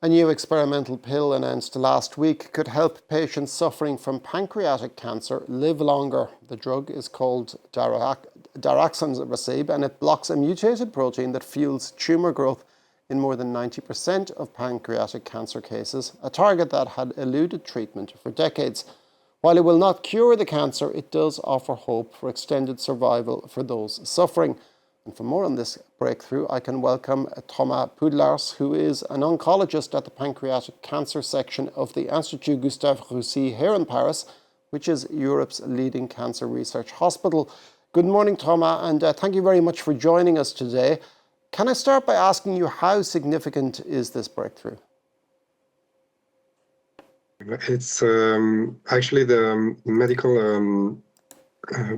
A new experimental pill announced last week could help patients suffering from pancreatic cancer live longer. The drug is called daraxonrasib, and it blocks a mutated protein that fuels tumour growth in more than 90% of pancreatic cancer cases, a target that had eluded treatment for decades. While it will not cure the cancer, it does offer hope for extended survival for those suffering. And for more on this breakthrough, I can welcome Thomas Pudlarz, who is an oncologist at the pancreatic cancer section of the Institut Gustave-Roussy here in Paris, which is Europe's leading cancer research hospital. Good morning, Thomas, and thank you very much for joining us today. Can I start by asking you, how significant is this breakthrough? It's actually the medical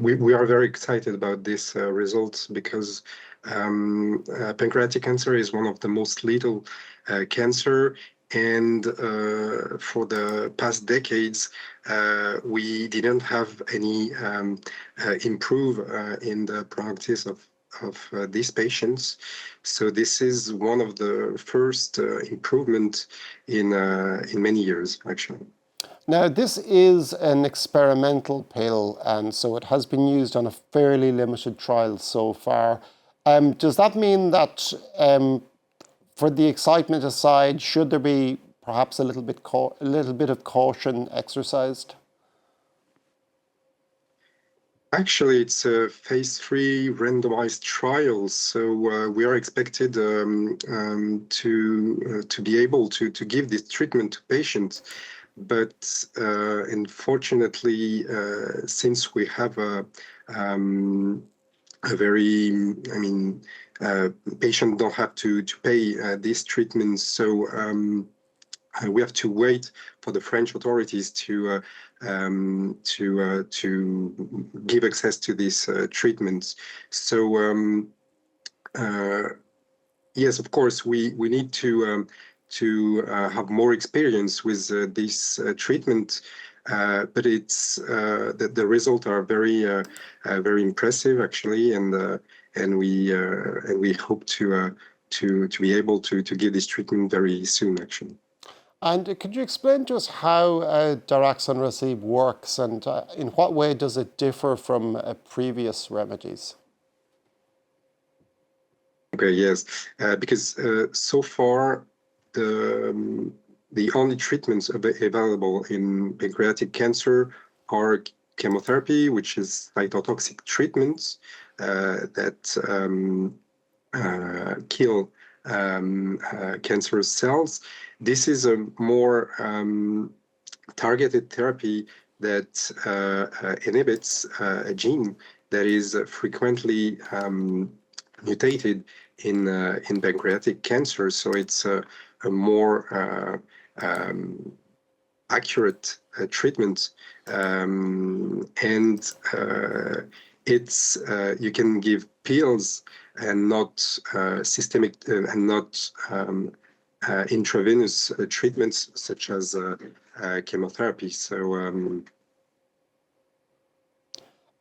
we are very excited about this results because pancreatic cancer is one of the most lethal cancer, and for the past decades we didn't have any improve in the prognosis of these patients. So this is one of the first improvement in many years, actually. Now, this is an experimental pill, and so it has been used on a fairly limited trial so far. Does that mean that, for the excitement aside, should there be perhaps a little bit of caution exercised? Actually, it's a phase 3 randomized trial, so we are expected to be able to give this treatment to patients. But unfortunately, since we have a very, patient don't have to pay these treatments, so we have to wait for the French authorities to give access to these treatments. So yes, of course, we need to have more experience with this treatment, but it's the results are very impressive, actually, and we hope to be able to give this treatment very soon, actually. And could you explain to us how daraxonrasib works, and in what way does it differ from previous remedies? Okay, yes, because so far the only treatments available in pancreatic cancer are chemotherapy, which is cytotoxic treatments that kill cancerous cells. This is a more targeted therapy that inhibits a gene that is frequently mutated in pancreatic cancer. So it's a more accurate treatment, and it's you can give pills and not systemic and not intravenous treatments such as chemotherapy. So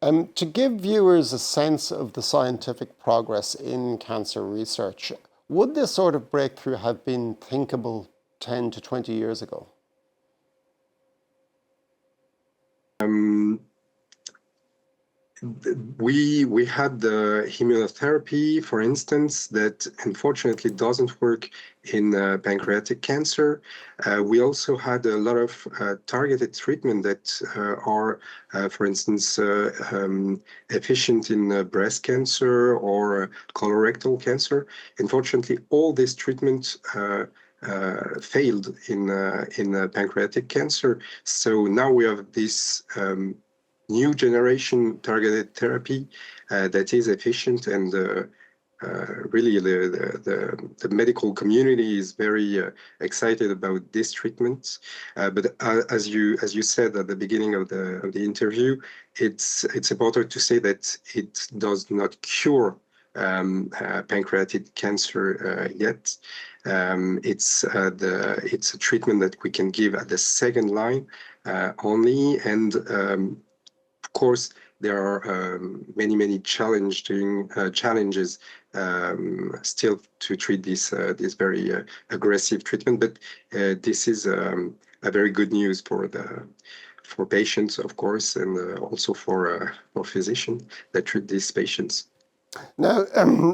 to give viewers a sense of the scientific progress in cancer research, would this sort of breakthrough have been thinkable 10 to 20 years ago? We had the immunotherapy, for instance, that unfortunately doesn't work in pancreatic cancer. We also had a lot of targeted treatment that are, for instance, efficient in breast cancer or colorectal cancer. Unfortunately, all these treatments failed in pancreatic cancer. So now we have this new generation targeted therapy that is efficient, and really the medical community is very excited about this treatment. But as you said at the beginning of the interview, it's important to say that it does not cure pancreatic cancer yet. It's a treatment that we can give at the second line only, and of course, there are many challenges still to treat this very aggressive treatment. But this is a very good news for patients, of course, and also for physicians that treat these patients. Now,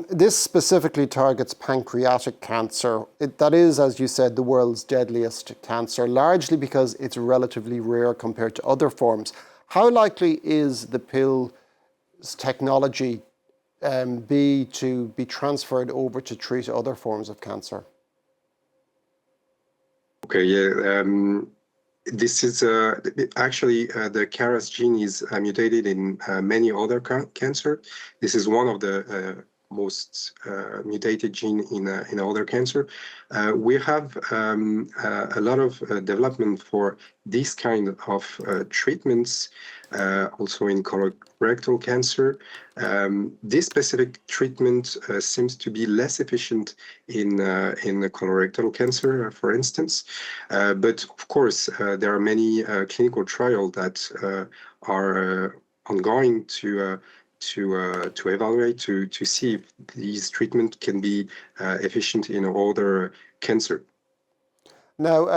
this specifically targets pancreatic cancer. That is, as you said, the world's deadliest cancer, largely because it's relatively rare compared to other forms. How likely is the pill's technology to be transferred over to treat other forms of cancer? Okay, yeah. This is actually the KRAS gene is mutated in many other cancer. This is one of the most mutated gene in other cancer. We have a lot of development for this kind of treatments, also in colorectal cancer. This specific treatment seems to be less efficient in colorectal cancer, for instance. But of course, there are many clinical trials that are ongoing to evaluate to see if these treatment can be efficient in other cancer. Now,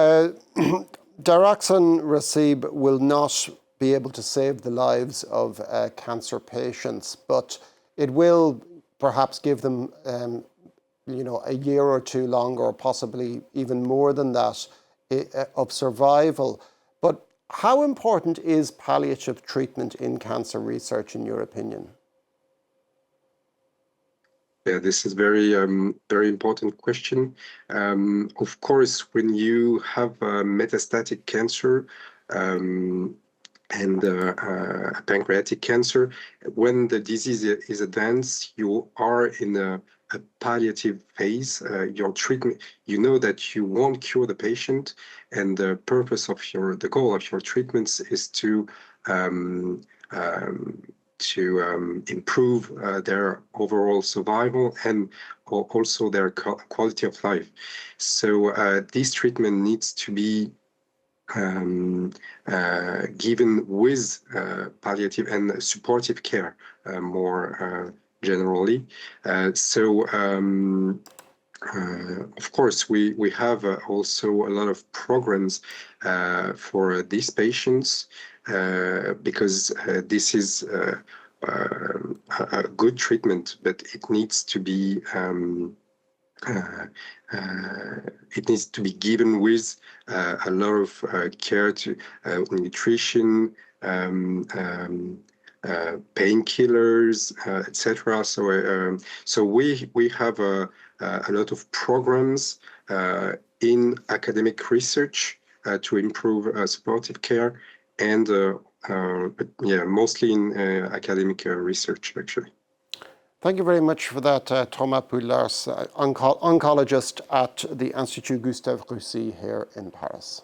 daraxonrasib will not be able to save the lives of cancer patients, but it will perhaps give them, a year or two longer, or possibly even more than that, of survival. But how important is palliative treatment in cancer research, in your opinion? Yeah, this is very important question. Of course, when you have metastatic cancer and pancreatic cancer, when the disease is advanced, you are in a palliative phase. Your treatment, you know that you won't cure the patient, and the purpose of the goal of your treatments is to improve their overall survival and also their quality of life. So this treatment needs to be given with palliative and supportive care more generally. Of course, we have also a lot of programs for these patients because this is a good treatment, but it needs to be given with a lot of care to nutrition, painkillers, etc. So we have a lot of programs in academic research to improve supportive care, and but yeah, mostly in academic research, actually. Thank you very much for that, Thomas Pudlarz, oncologist at the Institut Gustave-Roussy here in Paris.